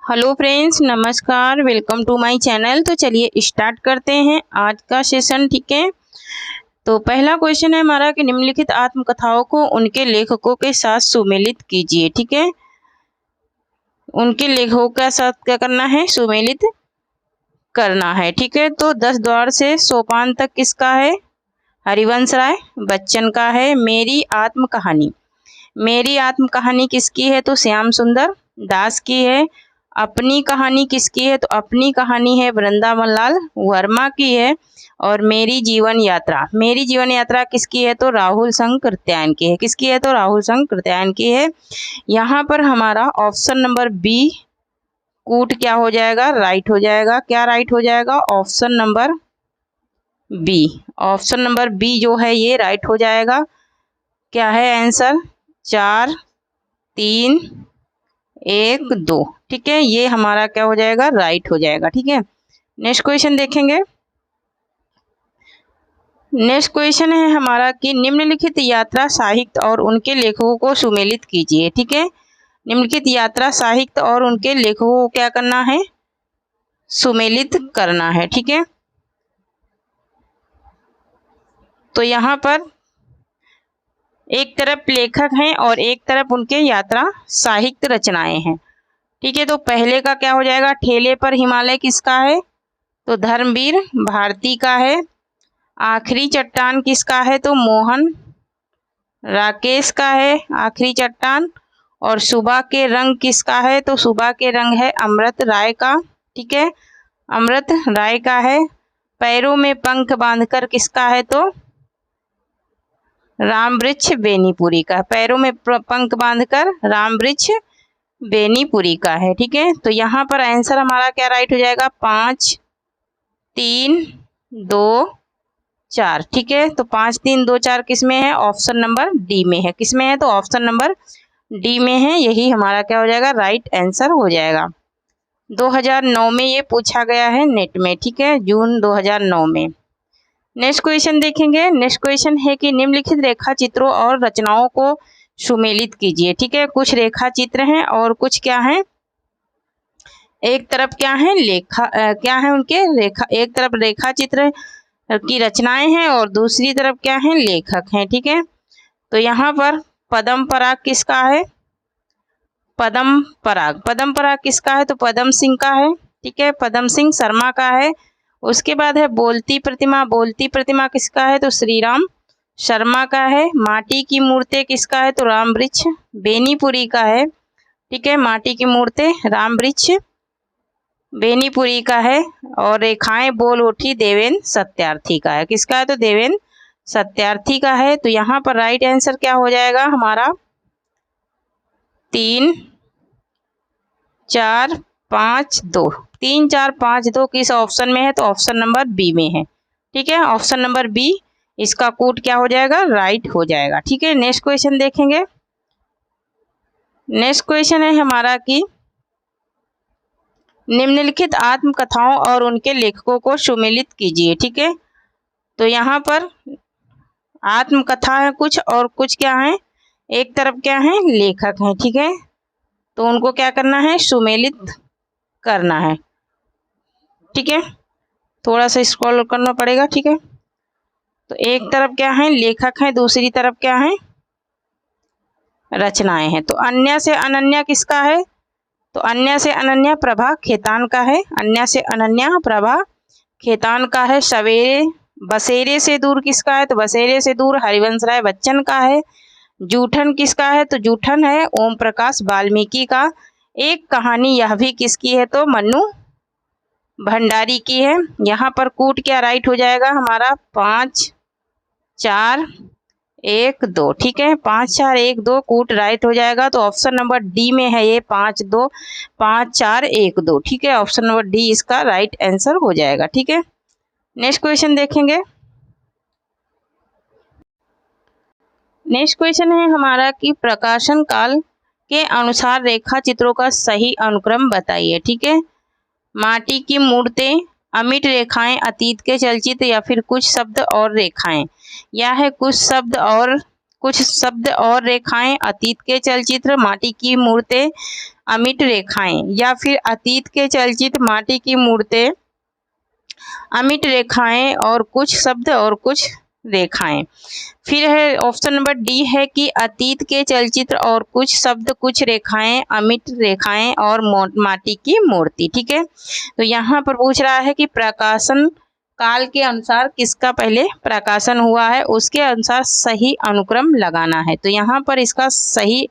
Hello friends, नमस्कार। Welcome to my channel. तो चलिए स्टार्ट करते हैं आज का सेशन। ठीक है, तो पहला क्वेश्चन है हमारा कि निम्नलिखित आत्मकथाओं को उनके लेखकों के साथ सुमेलित कीजिए। ठीक है, उनके लेखकों के साथ क्या करना है? सुमेलित करना है। ठीक है, तो 10 द्वार से सोपान तक किसका है? हरिवंश राय बच्चन का है। मेरी आत्मकहानी, मेरी आत्मकहानी किसकी है? तो श्याम सुंदर दास की है। अपनी कहानी किसकी है? तो अपनी कहानी है वृंदावन लाल वर्मा की है। और मेरी जीवन यात्रा, मेरी जीवन यात्रा किसकी है? तो राहुल संग कृत्यायन की है। किसकी है? तो राहुल संग कृत्यायन की है। यहाँ पर हमारा ऑप्शन नंबर बी कूट क्या हो जाएगा? राइट हो जाएगा। क्या राइट हो जाएगा? Option number B. Option number B जो है ये राइट हो जाएगा। क्या है आंसर? 4 3 1 2। ठीक है, ये हमारा क्या हो जाएगा? राइट हो जाएगा। ठीक है, नेक्स्ट क्वेश्चन देखेंगे। नेक्स्ट क्वेश्चन है हमारा कि निम्नलिखित यात्रा साहित्य और उनके लेखकों को सुमेलित कीजिए। ठीक है, निम्नलिखित यात्रा साहित्य और उनके लेखकों को क्या करना है? सुमेलित करना है। ठीक है, तो यहाँ पर एक तरफ लेखक हैं और एक तरफ उनके यात्रा साहित्य रचनाएं हैं। ठीक है, तो पहले का क्या हो जाएगा? ठेले पर हिमालय किसका है? तो धर्मवीर भारती का है। आखिरी चट्टान किसका है? तो मोहन राकेश का है आखिरी चट्टान। और सुबह के रंग किसका है? तो सुबह के रंग है अमृत राय का। ठीक है, अमृत राय का है। पैरों में पंख बांधकर किसका है? तो रामवृक्ष बेनीपुरी का। पैरों में पंख बांधकर रामवृक्ष बेनीपुरी का है। ठीक है, तो यहाँ पर आंसर हमारा क्या राइट हो जाएगा? 5 3 2 4। ठीक है, तो 5 3 2 4 किस में है? ऑप्शन नंबर डी में है। किस में है? तो ऑप्शन नंबर डी में है। यही हमारा क्या हो जाएगा? राइट आंसर हो जाएगा। 2009 में ये पूछा गया है नेट में। ठीक है, जून 2009 में। नेक्स्ट क्वेश्चन देखेंगे। नेक्स्ट क्वेश्चन है कि निम्नलिखित रेखा चित्रों और रचनाओं को सुमेलित कीजिए। ठीक है, कुछ रेखा चित्र हैं और कुछ क्या है? एक तरफ क्या है? क्या है उनके? रेखा, एक तरफ रेखा चित्र की रचनाएं हैं और दूसरी तरफ क्या है? लेखक हैं। ठीक है, तो यहाँ पर पद्म पराग किसका है? पद्म पराग किसका है? तो पद्म सिंह का है। ठीक है, पद्म सिंह शर्मा का है। उसके बाद है बोलती प्रतिमा किसका है? तो श्रीराम शर्मा का है। माटी की मूर्ति किसका है? तो रामवृक्ष बेनीपुरी का है। ठीक है, माटी की मूर्ति रामवृक्ष बेनीपुरी का है। और रेखाएं बोल उठी देवेंद्र सत्यार्थी का है। किसका है? तो देवेंद्र सत्यार्थी का है। तो यहाँ पर राइट आंसर क्या हो जाएगा हमारा? 3 4 5 2। 3 4 5 2 किस ऑप्शन में है? तो ऑप्शन नंबर बी में है। ठीक है, ऑप्शन नंबर बी इसका कोड क्या हो जाएगा? राइट हो जाएगा। ठीक है, नेक्स्ट क्वेश्चन देखेंगे। नेक्स्ट क्वेश्चन है हमारा कि निम्नलिखित आत्मकथाओं और उनके लेखकों को सुमेलित कीजिए। ठीक है, तो यहाँ पर आत्मकथा है कुछ और कुछ क्या है? एक तरफ क्या है? लेखक हैं। ठीक है, तो उनको क्या करना है? सुमेलित करना है। ठीक है, थोड़ा सा स्क्रॉल करना पड़ेगा। ठीक है, तो एक तरफ क्या है? लेखक हैं, दूसरी तरफ क्या है? रचनाएं हैं। तो अन्य से अनन्या किसका है? तो अन्य से अनन्या प्रभा खेतान का है। अन्य से अनन्या प्रभा खेतान का है। सवेरे बसेरे से दूर किसका है? तो बसेरे से दूर हरिवंश राय बच्चन का है। जूठन किसका है? तो जूठन है ओम प्रकाश वाल्मीकि का। एक कहानी यह भी किसकी है? तो मन्नू भंडारी की है। यहाँ पर कूट क्या राइट हो जाएगा हमारा? 5 4 1 2। ठीक है, 5 4 1 2 कूट राइट हो जाएगा। तो ऑप्शन नंबर डी में है ये 5 4 1 2। ठीक है, ऑप्शन नंबर डी इसका राइट आंसर हो जाएगा। ठीक है, नेक्स्ट क्वेश्चन देखेंगे। नेक्स्ट क्वेश्चन है हमारा कि प्रकाशन काल के अनुसार रेखा चित्रों का सही अनुक्रम बताइए। ठीक है, माटी की मूर्तें, अमिट रेखाएं, अतीत के चलचित्र या फिर कुछ शब्द और रेखाएं। या है कुछ शब्द और रेखाएं, अतीत के चलचित्र, माटी की मूर्तें, अमिट रेखाएं, या फिर अतीत के चलचित्र माटी की मूर्तें, अमिट रेखाएं और कुछ शब्द और कुछ रेखाएं। फिर है ऑप्शन नंबर डी है कि अतीत के चलचित्र और कुछ शब्द कुछ रेखाएं, अमिट रेखाएं और माटी की मूर्ति। ठीक है, तो यहाँ पर पूछ रहा है कि प्रकाशन काल के अनुसार किसका पहले प्रकाशन हुआ है, उसके अनुसार सही अनुक्रम लगाना है। तो यहाँ पर इसका सही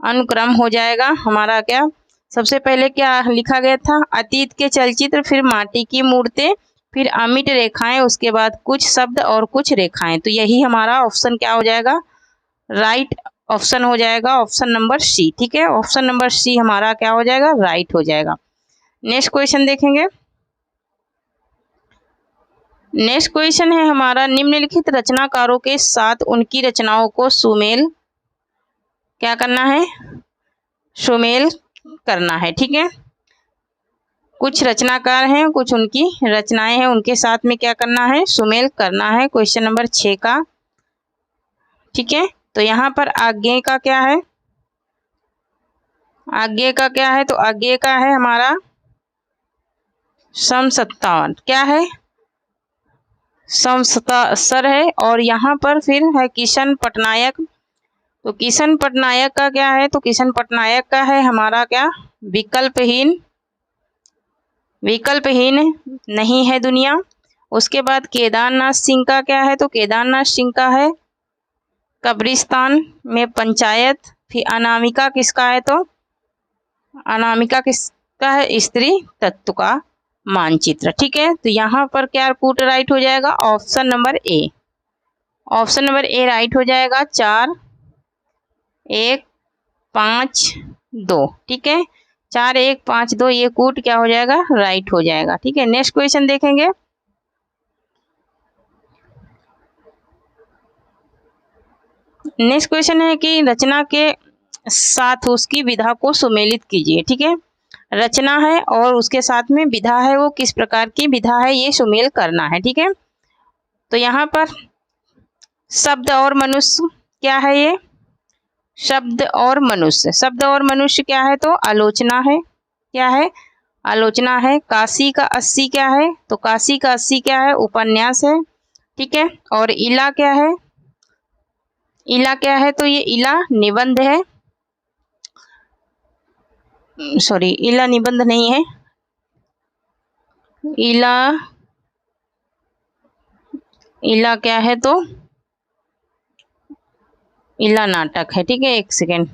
अनुक्रम हो जाएगा हमारा क्या, सबसे पहले क्या लिखा गया था, अतीत के चलचित्र, फिर माटी की मूर्तें, फिर अमिट रेखाएं, उसके बाद कुछ शब्द और कुछ रेखाएं। तो यही हमारा ऑप्शन क्या हो जाएगा, राइट ऑप्शन हो जाएगा, ऑप्शन नंबर सी। ठीक है, ऑप्शन नंबर सी हमारा क्या हो जाएगा, राइट हो जाएगा। नेक्स्ट क्वेश्चन देखेंगे। नेक्स्ट क्वेश्चन है हमारा, निम्नलिखित रचनाकारों के साथ उनकी रचनाओं को सुमेल क्या करना है, सुमेल करना है। ठीक है, कुछ रचनाकार हैं, कुछ उनकी रचनाएं हैं, उनके साथ में क्या करना है, सुमेल करना है। क्वेश्चन नंबर 6 का। ठीक है, तो यहाँ पर आगे का क्या है, आगे का क्या है, तो आगे का है हमारा समसत्तावन, क्या है, समसत्तर है। और यहाँ पर फिर है किशन पटनायक, तो किशन पटनायक का क्या है, तो किशन पटनायक का है हमारा क्या, विकल्पहीन, विकल्पहीन नहीं है दुनिया। उसके बाद केदारनाथ सिंह का क्या है, तो केदारनाथ सिंह का है कब्रिस्तान में पंचायत। फिर अनामिका किसका है, तो अनामिका किसका है, स्त्री तत्व का मानचित्र। ठीक है, तो यहाँ पर क्या पुट राइट हो जाएगा, option number A, option number A right हो जाएगा। 4 1 5 2। ठीक है, 4 1 5 2 ये कूट क्या हो जाएगा, राइट हो जाएगा। ठीक है, नेक्स्ट क्वेश्चन देखेंगे। नेक्स्ट क्वेश्चन है कि रचना के साथ उसकी विधा को सुमेलित कीजिए। ठीक है, रचना है और उसके साथ में विधा है, वो किस प्रकार की विधा है, ये सुमेल करना है। ठीक है, तो यहाँ पर शब्द और मनुष्य क्या है, ये शब्द और मनुष्य, शब्द और मनुष्य क्या है, तो आलोचना है, क्या है, आलोचना है। काशी का 80 क्या है, तो काशी का 80 क्या है, उपन्यास है। ठीक है, और इला क्या है, इला क्या है, तो ये इला निबंध है, सॉरी इला निबंध नहीं है, इला, इला क्या है, तो इला नाटक है। ठीक है, एक सेकेंड।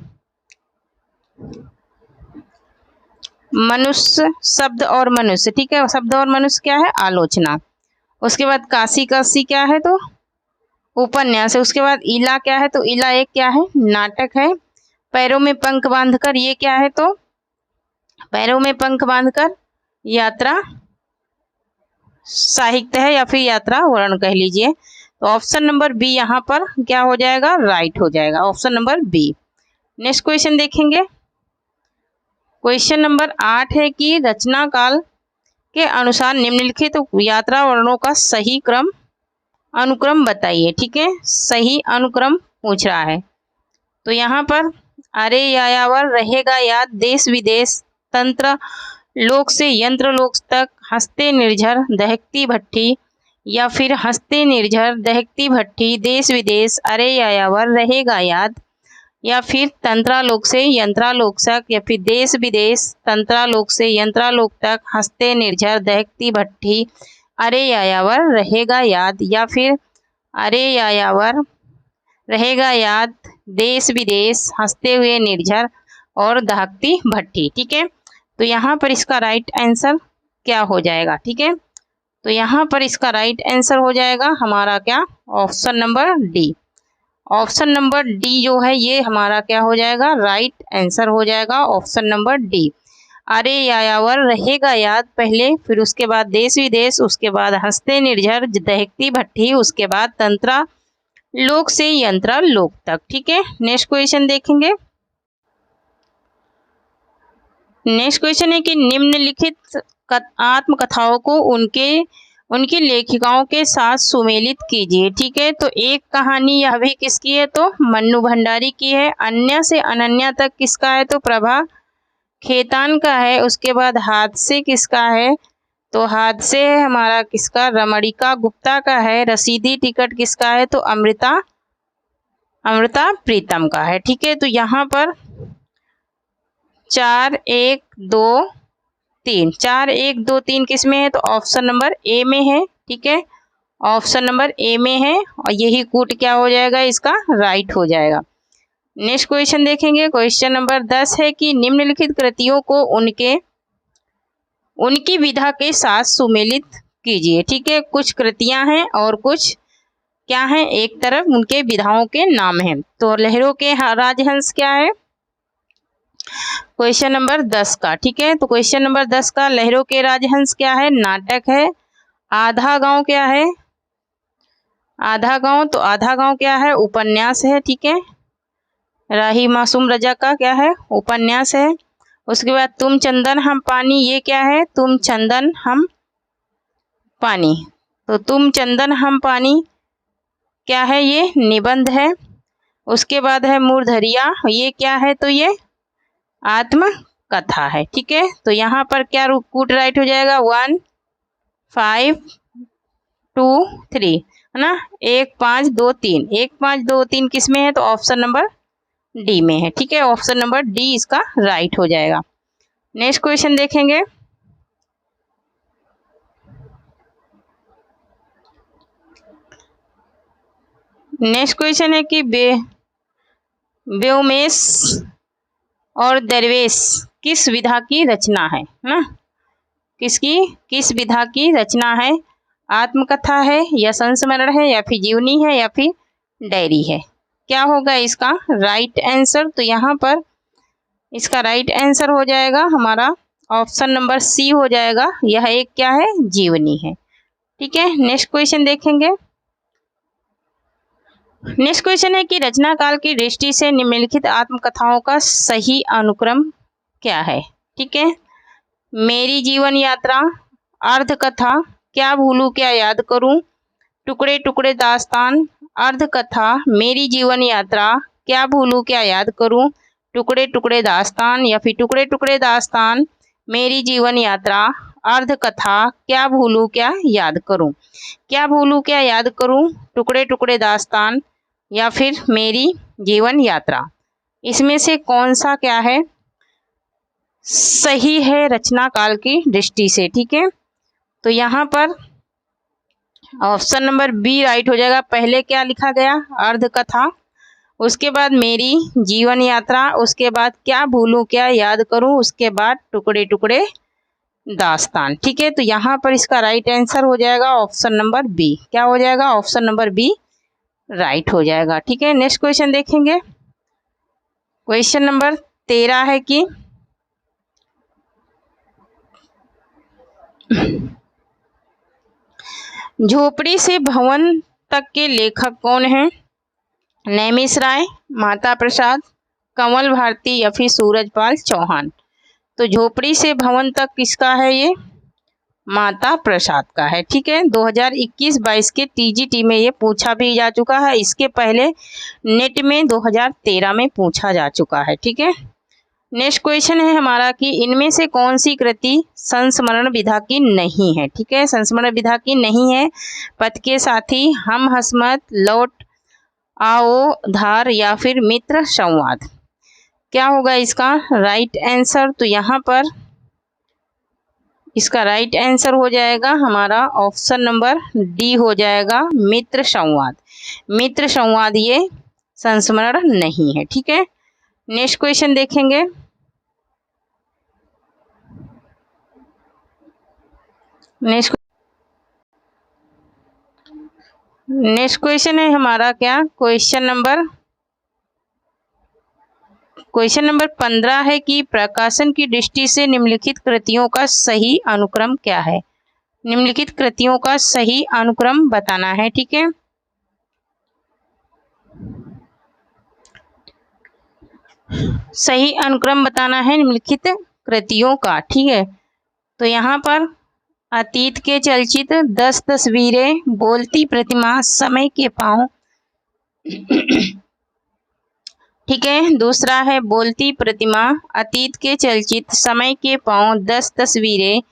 मनुष्य, शब्द और मनुष्य, ठीक है, शब्द और मनुष्य क्या है, आलोचना। उसके बाद काशी का 80 क्या है, तो उपन्यास है। उसके बाद इला क्या है, तो इला एक क्या है, नाटक है। पैरों में पंख बांधकर ये क्या है, तो पैरों में पंख बांधकर यात्रा साहित्य है, या फिर यात्रा वर्णन कह लीजिए। तो ऑप्शन नंबर बी यहाँ पर क्या हो जाएगा, राइट हो जाएगा, option number B. Next question देखेंगे। क्वेश्चन नंबर 8 है कि रचना काल के अनुसार निम्नलिखित यात्रा वर्णनों का सही क्रम अनुक्रम बताइए। ठीक है, सही अनुक्रम पूछ रहा है। तो यहाँ पर अरे यायावर, रहेगा याद, देश विदेश, तंत्र लोक से यंत्र लोक तक, हंसते निर्झर, दहकती भट्ठी, या फिर हंसते निर्झर, दहकती भट्ठी, देश विदेश, अरे यायावर, रहेगा याद, या फिर तंत्रालोक से यंत्रालोक तक, या फिर देश विदेश, तंत्रालोक से यंत्रालोक तक, हंसते निर्झर, दहकती भट्ठी, अरे यायावर, रहेगा याद, या फिर अरे यायावर, रहेगा याद, देश विदेश, हंसते हुए निर्झर और दहकती भट्ठी। ठीक है, तो यहाँ पर इसका राइट आंसर क्या हो जाएगा। ठीक है, तो यहाँ पर इसका राइट आंसर हो जाएगा हमारा क्या, option number D. Option number D जो है ये हमारा क्या हो जाएगा, राइट आंसर हो जाएगा, ऑप्शन नंबर डी। अरे यायावर, रहेगा याद पहले, फिर उसके बाद देश विदेश, उसके बाद हंसते निर्झर, दहकती भट्ठी, उसके बाद तंत्रा लोक से यंत्रा लोक तक। ठीक है, नेक्स्ट क्वेश्चन देखेंगे। नेक्स्ट क्वेश्चन है कि निम्नलिखित आत्मकथाओं को उनकी लेखिकाओं के साथ सुमेलित कीजिए। ठीक है, तो एक कहानी यह भी किसकी है, तो मन्नू भंडारी की है। अन्य से अनन्या तक किसका है, तो प्रभा खेतान का है। उसके बाद हादसे किसका है, तो हादसे है हमारा किसका, रमणिका गुप्ता का है। रसीदी टिकट किसका है, तो अमृता प्रीतम का है। ठीक है, तो यहाँ पर 4 1 2 3, 4 1 2 3 किस में है, तो ऑप्शन नंबर ए में है। ठीक है, ऑप्शन नंबर ए में है और यही कूट क्या हो जाएगा, इसका राइट हो जाएगा। नेक्स्ट क्वेश्चन देखेंगे। क्वेश्चन नंबर 10 है कि निम्नलिखित कृतियों को उनकी विधा के साथ सुमेलित कीजिए। ठीक है, कुछ कृतियां हैं और कुछ क्या है, एक तरफ उनके विधाओं के नाम हैं। तो लहरों के राजहंस क्या है, क्वेश्चन नंबर 10 का। ठीक है, तो क्वेश्चन नंबर 10 का लहरों के राजहंस क्या है, नाटक है। आधा गांव क्या है, आधा गांव, तो आधा गांव क्या है, उपन्यास है। ठीक है, राही मासूम रजा का क्या है, उपन्यास है। उसके बाद तुम चंदन हम पानी, ये क्या है, तुम चंदन हम पानी, तो तुम चंदन हम पानी क्या है, ये निबंध है। उसके बाद है मूर्धरिया, ये क्या है, तो ये आत्मकथा है। ठीक है, तो यहाँ पर क्या कूट राइट हो जाएगा, 1 5 2 3 है ना, 1 5 2 3, 1 5 2 3 किस में है, तो ऑप्शन नंबर डी में है। ठीक है, ऑप्शन नंबर डी इसका राइट हो जाएगा। नेक्स्ट क्वेश्चन देखेंगे। नेक्स्ट क्वेश्चन है कि व्योमेश और दरवेश किस विधा की रचना है ना, किस विधा की रचना है, आत्मकथा है या संस्मरण है या फिर जीवनी है या फिर डायरी है, क्या होगा इसका राइट आंसर, तो यहाँ पर इसका राइट आंसर हो जाएगा हमारा ऑप्शन नंबर सी हो जाएगा, यह एक क्या है, जीवनी है। ठीक है, नेक्स्ट क्वेश्चन देखेंगे। नेक्स्ट क्वेश्चन है कि रचना काल की दृष्टि से निम्नलिखित आत्मकथाओं का सही अनुक्रम क्या है। ठीक है, मेरी जीवन यात्रा, अर्धकथा, क्या भूलूं क्या याद करूं, टुकड़े टुकड़े दास्तान, अर्धकथा, मेरी जीवन यात्रा, क्या भूलूं क्या याद करूं, टुकड़े टुकड़े दास्तान, या फिर टुकड़े टुकड़े दास्तान, मेरी जीवन यात्रा, अर्धकथा, क्या भूलूं क्या याद करूं, क्या भूलूं क्या याद करूं, टुकड़े टुकड़े दास्तान या फिर मेरी जीवन यात्रा, इसमें से कौन सा क्या है सही है रचना काल की दृष्टि से। ठीक है, तो यहाँ पर ऑप्शन नंबर बी राइट हो जाएगा। पहले क्या लिखा गया, अर्धकथा, उसके बाद मेरी जीवन यात्रा, उसके बाद क्या भूलूं क्या याद करूं, उसके बाद टुकड़े टुकड़े दास्तान। ठीक है, तो यहाँ पर इसका राइट आंसर हो जाएगा ऑप्शन नंबर बी, क्या हो जाएगा, ऑप्शन नंबर बी राइट हो जाएगा। ठीक है, नेक्स्ट क्वेश्चन देखेंगे। क्वेश्चन नंबर 13 है कि झोपड़ी से भवन तक के लेखक कौन हैं, नैमिष राय, माता प्रसाद, कमल भारती या फिर सूरजपाल चौहान। तो झोपड़ी से भवन तक किसका है, ये माता प्रसाद का है। ठीक है, 2021-22 के टीजीटी में ये पूछा भी जा चुका है, इसके पहले नेट में 2013 में पूछा जा चुका है। ठीक है, नेक्स्ट क्वेश्चन है हमारा कि इनमें से कौन सी कृति संस्मरण विधा की नहीं है। ठीक है, संस्मरण विधा की नहीं है, पथ के साथी, हम हसमत, लौट आओ धार या फिर मित्र संवाद, क्या होगा इसका राइट आंसर, तो यहाँ पर इसका राइट आंसर हो जाएगा हमारा ऑप्शन नंबर डी हो जाएगा, मित्र संवाद। मित्र संवाद ये संस्मरण नहीं है। ठीक है, नेक्स्ट क्वेश्चन देखेंगे। नेक्स्ट क्वेश्चन है हमारा क्या, क्वेश्चन नंबर 15 है कि प्रकाशन की दृष्टि से निम्नलिखित कृतियों का सही अनुक्रम क्या है, निम्नलिखित कृतियों का सही अनुक्रम बताना है। ठीक है, सही अनुक्रम बताना है निम्नलिखित कृतियों का। ठीक है, तो यहाँ पर अतीत के चलचित्र, 10 तस्वीरें, बोलती प्रतिमा, समय के पाँव, ठीक है। दूसरा है बोलती प्रतिमा, अतीत के चलचित्र, समय के पाँव, 10 तस्वीरें।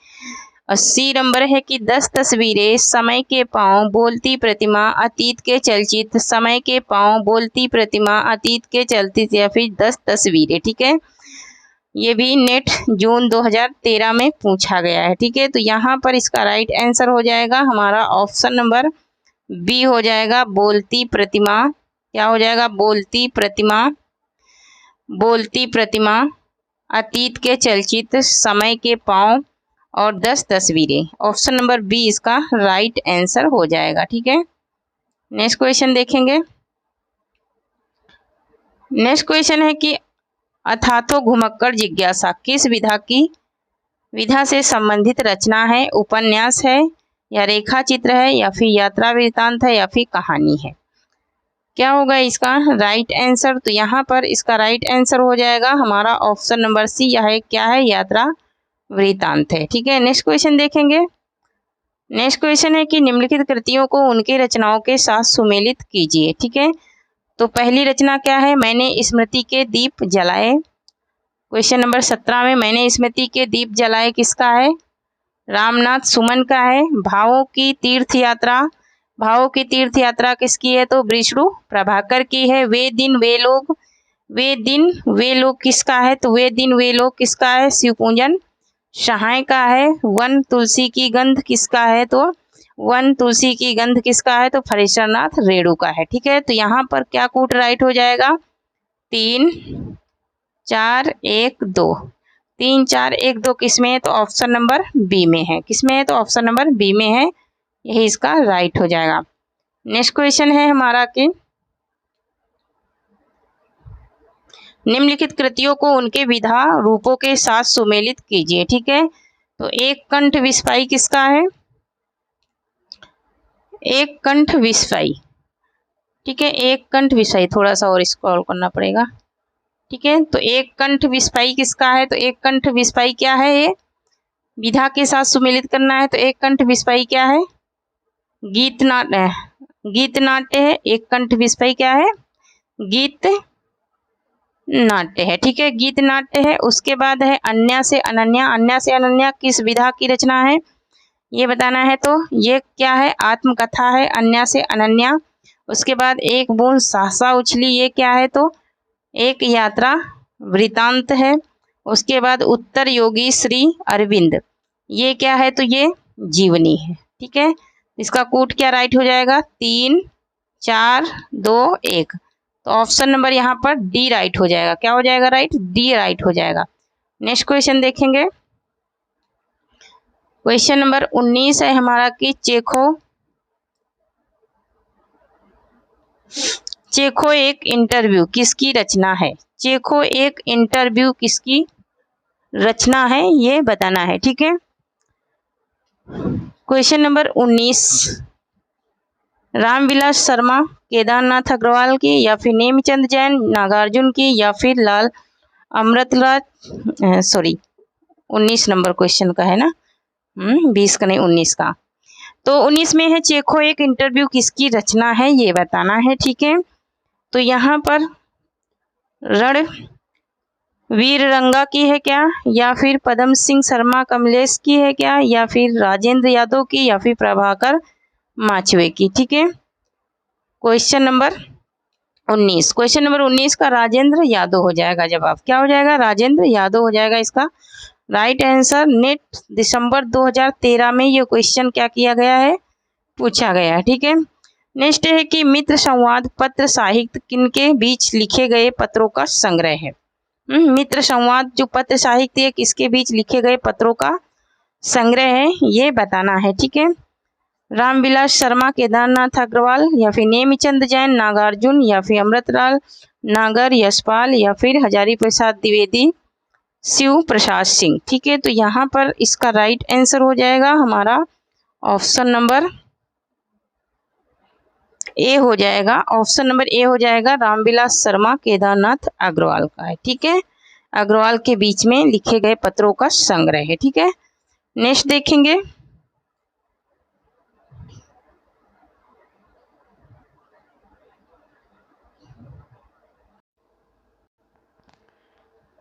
80 नंबर है कि 10 तस्वीरें, समय के पाँव, बोलती प्रतिमा, अतीत के चलचित्र, समय के पाँव, बोलती प्रतिमा, अतीत के चलचित्र या फिर 10 तस्वीरें। ठीक है, ये भी नेट जून 2013 में पूछा गया है। ठीक है, तो यहाँ पर इसका राइट आंसर हो जाएगा हमारा ऑप्शन नंबर बी हो जाएगा, बोलती प्रतिमा। क्या हो जाएगा? बोलती प्रतिमा, बोलती प्रतिमा, अतीत के चलचित्र, समय के पाँव और 10 तस्वीरें। ऑप्शन नंबर बी इसका राइट आंसर हो जाएगा। ठीक है, नेक्स्ट क्वेश्चन देखेंगे। नेक्स्ट क्वेश्चन है कि अथातो घुमक्कड़ जिज्ञासा किस विधा से संबंधित रचना है? उपन्यास है या रेखा चित्र है या फिर यात्रा वृत्तांत है या फिर कहानी है? क्या होगा इसका राइट आंसर? तो यहाँ पर इसका राइट आंसर हो जाएगा हमारा ऑप्शन नंबर सी। यह क्या है? यात्रा वृत्तांत है। ठीक है, नेक्स्ट क्वेश्चन देखेंगे। नेक्स्ट क्वेश्चन है कि निम्नलिखित कृतियों को उनकी रचनाओं के साथ सुमेलित कीजिए। ठीक है, तो पहली रचना क्या है? मैंने स्मृति के दीप जलाए। क्वेश्चन नंबर 17 में मैंने स्मृति के दीप जलाए किसका है? रामनाथ सुमन का है। भावों की तीर्थ यात्रा, भावों की तीर्थ यात्रा किसकी है? तो विष्णु प्रभाकर की है। वे दिन वे लोग, वे दिन वे लोग किसका है? तो वे दिन वे लोग किसका है? शिवपूजन सहाय का है। वन तुलसी की गंध किसका है? तो वन तुलसी की गंध किसका है? तो फरेश्वरनाथ रेणु का है। ठीक है, तो यहाँ पर क्या कूट राइट हो जाएगा? 3 4 1 2, 3 4 1 2 किस में है? तो ऑप्शन नंबर बी में है। किस में है? तो ऑप्शन नंबर बी में है, यही इसका राइट हो जाएगा। नेक्स्ट क्वेश्चन है हमारा कि निम्नलिखित कृतियों को उनके विधा रूपों के साथ सुमेलित कीजिए। ठीक है, तो एक कंठ विस्फाई किसका है? एक कंठ विस्फाई। ठीक है, एक कंठ विस्फाई, थोड़ा सा और स्क्रॉल करना पड़ेगा। ठीक है, तो एक कंठ विस्फाई किसका है? तो एक कंठ विस्फाई क्या है? ये विधा के साथ सुमेलित करना है, तो एक कंठ विस्फाई क्या है? गीत नाट्य, गीत नाट्य है। एक कंठ विस्फाई क्या है? गीत नाट्य है। ठीक है, गीत नाट्य है। उसके बाद है अन्या से अनन्या। अन्या से अनन्या किस विधा की रचना है, ये बताना है। तो ये क्या है? आत्मकथा है, अन्या से अनन्या। उसके बाद एक बूंद सहसा उछली, ये क्या है? तो एक यात्रा वृतांत है। उसके बाद उत्तर योगी श्री अरविंद, ये क्या है? तो ये जीवनी है। ठीक है, इसका कूट क्या राइट हो जाएगा? 3 4 2 1, तो ऑप्शन नंबर यहाँ पर डी राइट हो जाएगा। क्या हो जाएगा राइट? डी राइट हो जाएगा। नेक्स्ट क्वेश्चन देखेंगे। क्वेश्चन नंबर 19 है हमारा कि चेखो एक इंटरव्यू किसकी रचना है? चेखो एक इंटरव्यू किसकी रचना है, ये बताना है। ठीक है, क्वेश्चन नंबर 19, रामविलास शर्मा, केदारनाथ अग्रवाल की या फिर नेमचंद जैन, नागार्जुन की या फिर लाल अमृतलाल, सॉरी 19 नंबर क्वेश्चन का है ना, 20 का नहीं 19 का। तो 19 में है चेखो एक इंटरव्यू किसकी रचना है, ये बताना है। ठीक है, तो यहाँ पर रण वीर रंगा की है क्या, या फिर पद्म सिंह शर्मा कमलेश की है क्या, या फिर राजेंद्र यादव की, या फिर प्रभाकर माचवे की। ठीक है, क्वेश्चन नंबर 19, क्वेश्चन नंबर 19 का राजेंद्र यादव हो जाएगा जवाब। क्या हो जाएगा? राजेंद्र यादव हो जाएगा इसका राइट आंसर। नेट दिसंबर 2013 में ये क्वेश्चन क्या किया गया है? पूछा गया है। ठीक है, नेक्स्ट है कि मित्र संवाद पत्र साहित्य किनके बीच लिखे गए पत्रों का संग्रह है? मित्र संवाद जो पत्र साहित्य किसके बीच लिखे गए पत्रों का संग्रह है, ये बताना है। ठीक है, रामविलास शर्मा, केदारनाथ अग्रवाल, या फिर नेमिचंद जैन, नागार्जुन, या फिर अमृतलाल नागर, यशपाल, या फिर हजारी प्रसाद द्विवेदी, शिव प्रसाद सिंह। ठीक है, तो यहाँ पर इसका राइट आंसर हो जाएगा हमारा ऑप्शन नंबर ए हो जाएगा। ऑप्शन नंबर ए हो जाएगा, रामविलास शर्मा केदारनाथ अग्रवाल का है। ठीक है, अग्रवाल के बीच में लिखे गए पत्रों का संग्रह है। ठीक है, नेक्स्ट देखेंगे।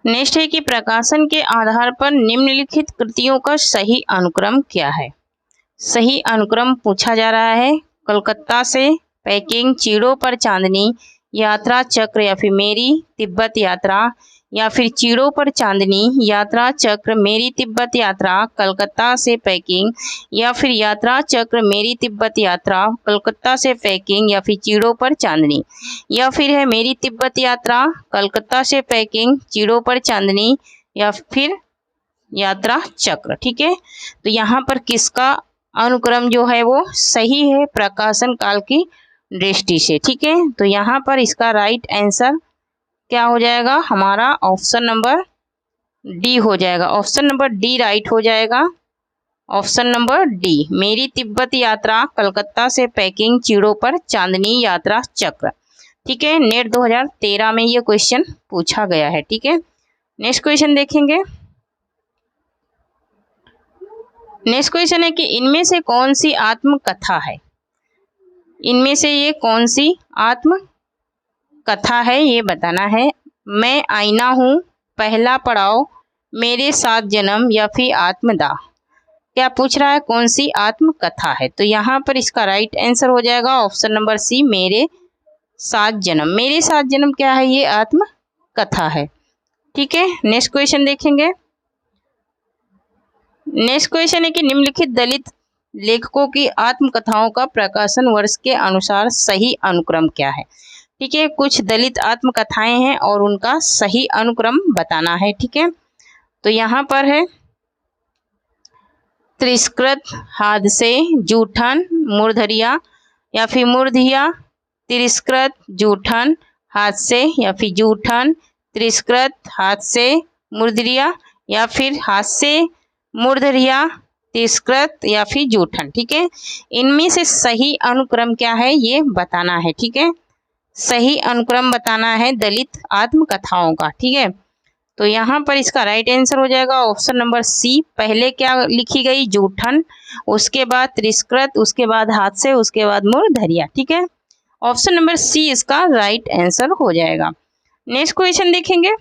नेक्स्ट है कि प्रकाशन के आधार पर निम्नलिखित कृतियों का सही अनुक्रम क्या है। सही अनुक्रम पूछा जा रहा है। कलकत्ता से पैकिंग, चीड़ों पर चांदनी, यात्रा चक्र या फिर मेरी तिब्बत यात्रा, या फिर चीड़ों पर चांदनी, यात्रा चक्र, मेरी तिब्बत यात्रा, कलकत्ता से पैकिंग, या फिर यात्रा चक्र, मेरी तिब्बत यात्रा, कलकत्ता से पैकिंग, या फिर चीड़ों पर चांदनी, या फिर है मेरी तिब्बत यात्रा, कलकत्ता से पैकिंग, चीड़ों पर चांदनी, या फिर यात्रा चक्र। ठीक है, तो यहाँ पर किसका अनुक्रम जो है वो सही है प्रकाशन काल की दृष्टि से। ठीक है, तो यहाँ पर इसका राइट आंसर क्या हो जाएगा, हमारा ऑप्शन नंबर डी हो जाएगा। ऑप्शन नंबर डी राइट हो जाएगा। ऑप्शन नंबर डी, मेरी तिब्बत यात्रा, कलकत्ता से पैकिंग, चीड़ों पर चांदनी, यात्रा चक्र। ठीक है, नेट 2013 में ये क्वेश्चन पूछा गया है। ठीक है, नेक्स्ट क्वेश्चन देखेंगे। नेक्स्ट क्वेश्चन है कि इनमें से कौन सी आत्मकथा है। इनमें से ये कौन सी आत्म कथा है ये बताना है। मैं आईना हूँ, पहला पड़ाव, मेरे साथ जन्म, या फिर आत्मदाह। क्या पूछ रहा है, कौन सी आत्मकथा है। तो यहाँ पर इसका राइट आंसर हो जाएगा ऑप्शन नंबर सी, मेरे साथ जन्म। मेरे साथ जन्म क्या है, ये आत्मकथा है। ठीक है, नेक्स्ट क्वेश्चन देखेंगे। नेक्स्ट क्वेश्चन है कि निम्नलिखित दलित लेखकों की आत्मकथाओं का प्रकाशन वर्ष के अनुसार सही अनुक्रम क्या है। ठीक है, कुछ दलित आत्मकथाएं हैं और उनका सही अनुक्रम बताना है। ठीक है, तो यहाँ पर है तिरस्कृत, हादसे, जूठन, मूर्धरिया, या फिर मूर्धिया, तिरस्कृत, जूठन, हादसे, या फिर जूठन, तिरस्कृत, हादसे, मूर्धरिया, या फिर हादसे, मूर्धरिया, तिरस्कृत, या फिर जूठन। ठीक है, इनमें से सही अनुक्रम क्या है ये बताना है। ठीक है, सही अनुक्रम बताना है दलित आत्मकथाओं का। ठीक है, तो यहाँ पर इसका राइट आंसर हो जाएगा ऑप्शन नंबर सी। पहले क्या लिखी गई, जूठन, उसके बाद तिरस्कृत, उसके बाद हादसे, उसके बाद मूर्धरिया। ठीक है, ऑप्शन नंबर सी इसका राइट आंसर हो जाएगा। नेक्स्ट क्वेश्चन देखेंगे।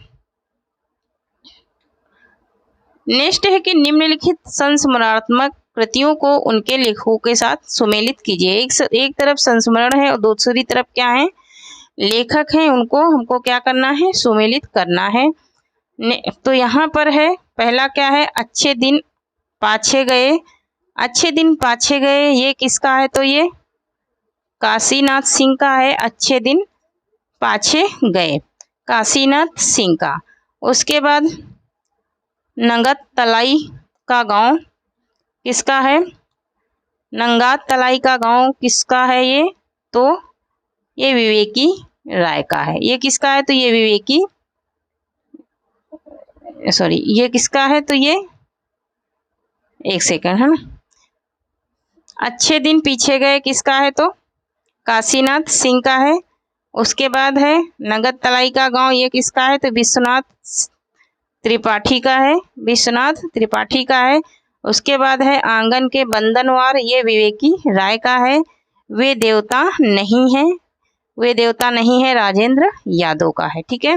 नेक्स्ट है कि निम्नलिखित संस्मरणात्मक कृतियों को उनके लेखकों के साथ सुमेलित कीजिए। एक तरफ संस्मरण है और दूसरी तरफ क्या है, लेखक हैं, उनको हमको क्या करना है, सुमेलित करना है। तो यहाँ पर है पहला क्या है, अच्छे दिन पाछे गए। अच्छे दिन पाछे गए ये किसका है, तो ये काशीनाथ सिंह का है। अच्छे दिन पाछे गए, काशीनाथ सिंह का। उसके बाद नंगत तलाई का गांव किसका है, नंगात तलाई का गांव किसका है ये, तो ये विवेकी राय का है। ये किसका है, तो ये विवेकी, सॉरी ये किसका है, तो ये एक सेकंड है ना, अच्छे दिन पीछे गए किसका है, तो काशीनाथ सिंह का है। उसके बाद है नगद तलाई का गांव, ये किसका है, तो विश्वनाथ त्रिपाठी का है, विश्वनाथ त्रिपाठी का है। उसके बाद है आंगन के बंधनवार, ये विवेकी राय का है। वे देवता नहीं है, वे देवता नहीं है राजेंद्र यादव का है। ठीक है,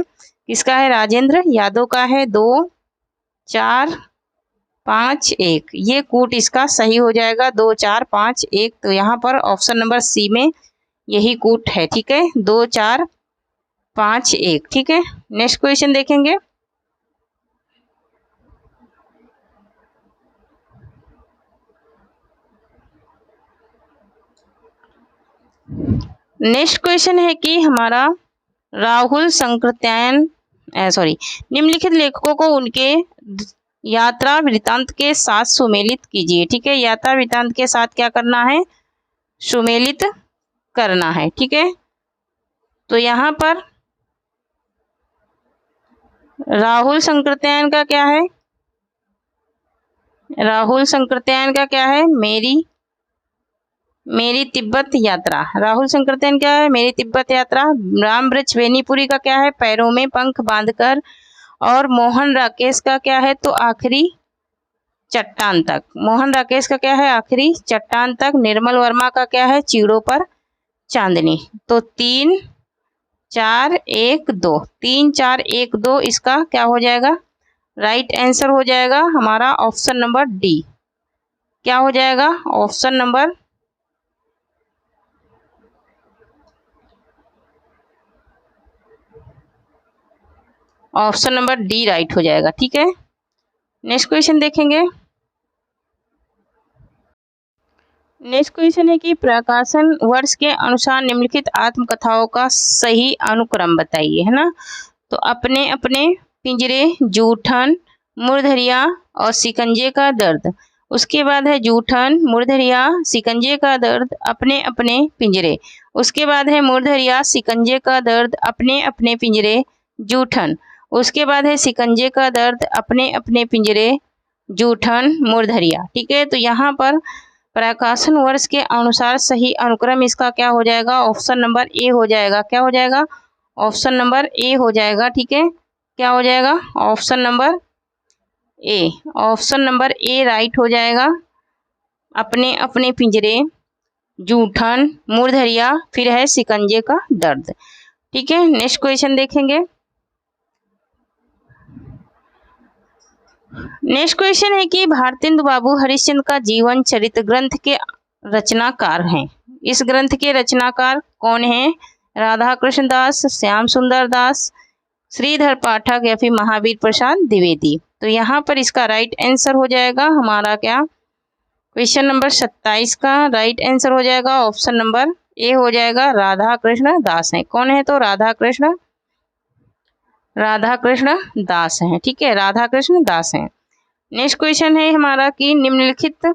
किसका है, राजेंद्र यादव का है। 2 4 5 1 ये कूट इसका सही हो जाएगा, 2 4 5 1। तो यहाँ पर ऑप्शन नंबर सी में यही कूट है। ठीक है, 2 4 5 1। ठीक है, नेक्स्ट क्वेश्चन देखेंगे। नेक्स्ट क्वेश्चन है कि हमारा राहुल संकृत्यायन निम्नलिखित लेखकों को उनके यात्रा वृत्तांत के साथ सुमेलित कीजिए। ठीक है, यात्रा वृत्तांत के साथ क्या करना है, सुमेलित करना है। ठीक है, तो यहाँ पर राहुल संकृत्यायन का क्या है, राहुल संकृत्यायन का क्या है, मेरी तिब्बत यात्रा। राहुल संकृत्यायन क्या है, मेरी तिब्बत यात्रा। रामवृक्ष बेनीपुरी का क्या है, पैरों में पंख बांधकर। और मोहन राकेश का क्या है, तो आखिरी चट्टान तक। मोहन राकेश का क्या है, आखिरी चट्टान तक। निर्मल वर्मा का क्या है, चीड़ों पर चांदनी। तो 3 4 1 2, 3 4 1 2 इसका क्या हो जाएगा, राइट आंसर हो जाएगा हमारा ऑप्शन नंबर डी। क्या हो जाएगा, ऑप्शन नंबर डी राइट हो जाएगा। ठीक है, नेक्स्ट क्वेश्चन देखेंगे। नेक्स्ट क्वेश्चन है कि प्रकाशन वर्ष के अनुसार निम्नलिखित आत्मकथाओं का सही अनुक्रम बताइए, है ना। तो अपने अपने पिंजरे, जूठन, मुर्दरिया और शिकंजे का दर्द। उसके बाद है जूठन, मुर्दरिया, शिकंजे का दर्द, अपने अपने पिंजरे। उसके बाद है मुर्दरिया, शिकंजे का दर्द, अपने अपने पिंजरे, जूठन। उसके बाद है शिकंजे का दर्द, अपने अपने पिंजरे, जूठन, मुर्दरिया। ठीक है, तो यहाँ पर प्रकाशन वर्ष के अनुसार सही अनुक्रम इसका क्या हो जाएगा, ऑप्शन नंबर ए हो जाएगा। क्या हो जाएगा, ऑप्शन नंबर ए हो जाएगा। ठीक है, क्या हो जाएगा, option number A. Option number A right हो जाएगा। अपने अपने पिंजरे, जूठन, मुर्दरिया, फिर है शिकंजे का दर्द। ठीक है, नेक्स्ट क्वेश्चन देखेंगे। नेक्स्ट क्वेश्चन है कि भारतेंदु बाबू हरिश्चंद्र का जीवन चरित्र ग्रंथ के रचनाकार हैं। इस ग्रंथ के रचनाकार कौन हैं, राधा कृष्ण दास, श्याम सुंदर दास, श्रीधर पाठक या फिर महावीर प्रसाद द्विवेदी। तो यहाँ पर इसका राइट आंसर हो जाएगा हमारा क्या, क्वेश्चन नंबर 27 का राइट आंसर हो जाएगा ऑप्शन नंबर ए हो जाएगा, राधा कृष्ण दास हैं। कौन है, तो राधा कृष्ण दास हैं। ठीक है, राधा कृष्ण दास हैं। नेक्स्ट क्वेश्चन है हमारा कि निम्नलिखित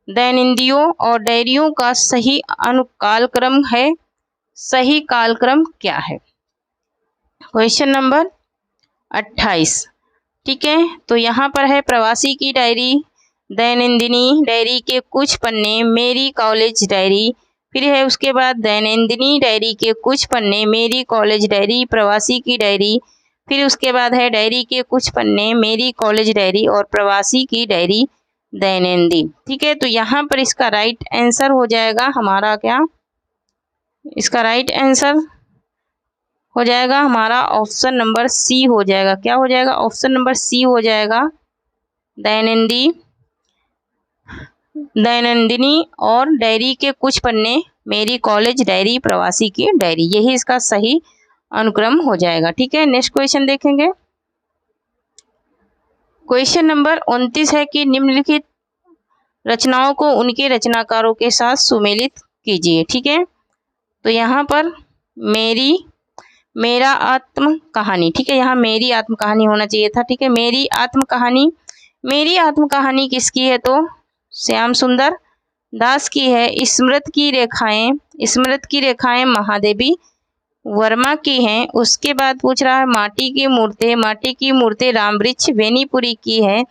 दैनिंदियों और डायरियों का सही अनुकालक्रम है, सही कालक्रम क्या है। Question number 28। ठीक है, तो यहाँ पर है प्रवासी की डायरी, दैनंदिनी डायरी के कुछ पन्ने, मेरी कॉलेज डायरी। फिर है उसके बाद दैनंदिनी डायरी के कुछ पन्ने, मेरी कॉलेज डायरी, प्रवासी की डायरी। फिर उसके बाद है डायरी के कुछ पन्ने, मेरी कॉलेज डायरी और प्रवासी की डायरी दैनंदिन। ठीक है, तो यहाँ पर इसका राइट आंसर हो जाएगा हमारा क्या, इसका राइट आंसर हो जाएगा हमारा ऑप्शन नंबर सी हो जाएगा। क्या हो जाएगा, ऑप्शन नंबर सी हो जाएगा, दैनंदिनी और डायरी के कुछ पन्ने, मेरी कॉलेज डायरी, प्रवासी की डायरी, यही इसका सही अनुक्रम हो जाएगा। ठीक है, नेक्स्ट क्वेश्चन देखेंगे। क्वेश्चन नंबर 29 है कि निम्नलिखित रचनाओं को उनके रचनाकारों के साथ सुमेलित कीजिए। ठीक है, तो यहाँ पर मेरा आत्म कहानी। ठीक है, यहाँ मेरी आत्म कहानी होना चाहिए था। ठीक है, मेरी आत्म कहानी किसकी है, तो श्याम सुंदर दास की है। स्मृत की रेखाएं महादेवी वर्मा की हैं। उसके बाद पूछ रहा है माटी की मूर्तें रामवृक्ष बेनीपुरी की है।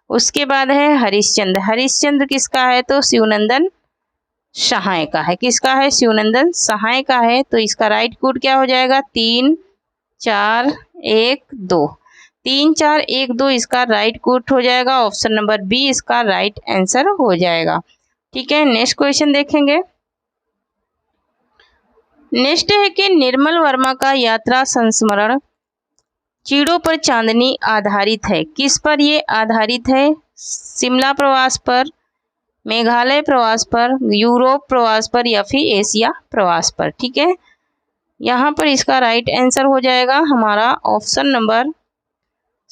उसके बाद है हरिश्चंद्र किसका है, तो शिवनंदन सहाय का है। किसका है, शिवनंदन सहाय का है। तो इसका राइट कोड क्या हो जाएगा, 3 4 1 2, 3 4 1 2 इसका राइट कोड हो जाएगा। ऑप्शन नंबर बी इसका राइट आंसर हो जाएगा। ठीक है, नेक्स्ट क्वेश्चन देखेंगे। नेक्स्ट है कि निर्मल वर्मा का यात्रा संस्मरण चीड़ों पर चांदनी आधारित है। किस पर ये आधारित है, शिमला प्रवास पर, मेघालय प्रवास पर, यूरोप प्रवास पर या फिर एशिया प्रवास पर। ठीक है, यहाँ पर इसका राइट आंसर हो जाएगा हमारा ऑप्शन नंबर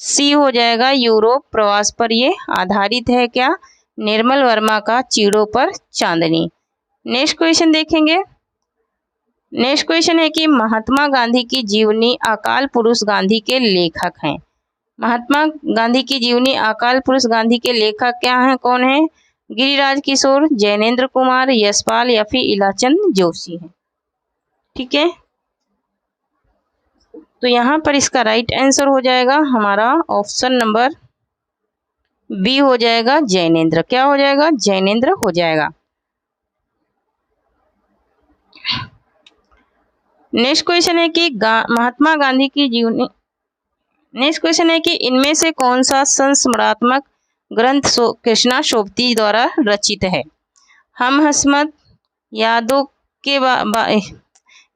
सी हो जाएगा, यूरोप प्रवास पर ये आधारित है। क्या, निर्मल वर्मा का चीड़ों पर चांदनी। नेक्स्ट क्वेश्चन देखेंगे। नेक्स्ट क्वेश्चन है कि महात्मा गांधी की जीवनी अकाल पुरुष गांधी के लेखक हैं। महात्मा गांधी की जीवनी अकाल पुरुष गांधी के लेखक क्या हैं, कौन है, गिरिराज किशोर, जैनेन्द्र कुमार, यशपाल या फिर इलाचंद जोशी हैं। ठीक है, तो यहाँ पर इसका राइट आंसर हो जाएगा हमारा ऑप्शन नंबर बी हो जाएगा, जैनेन्द्र। क्या हो जाएगा, जैनेन्द्र हो जाएगा। नेक्स्ट क्वेश्चन है कि महात्मा गांधी की जीवनी, नेक्स्ट क्वेश्चन है कि इनमें से कौन सा संस्मरणात्मक ग्रंथ कृष्णा शोभती द्वारा रचित है। हम हस्मत,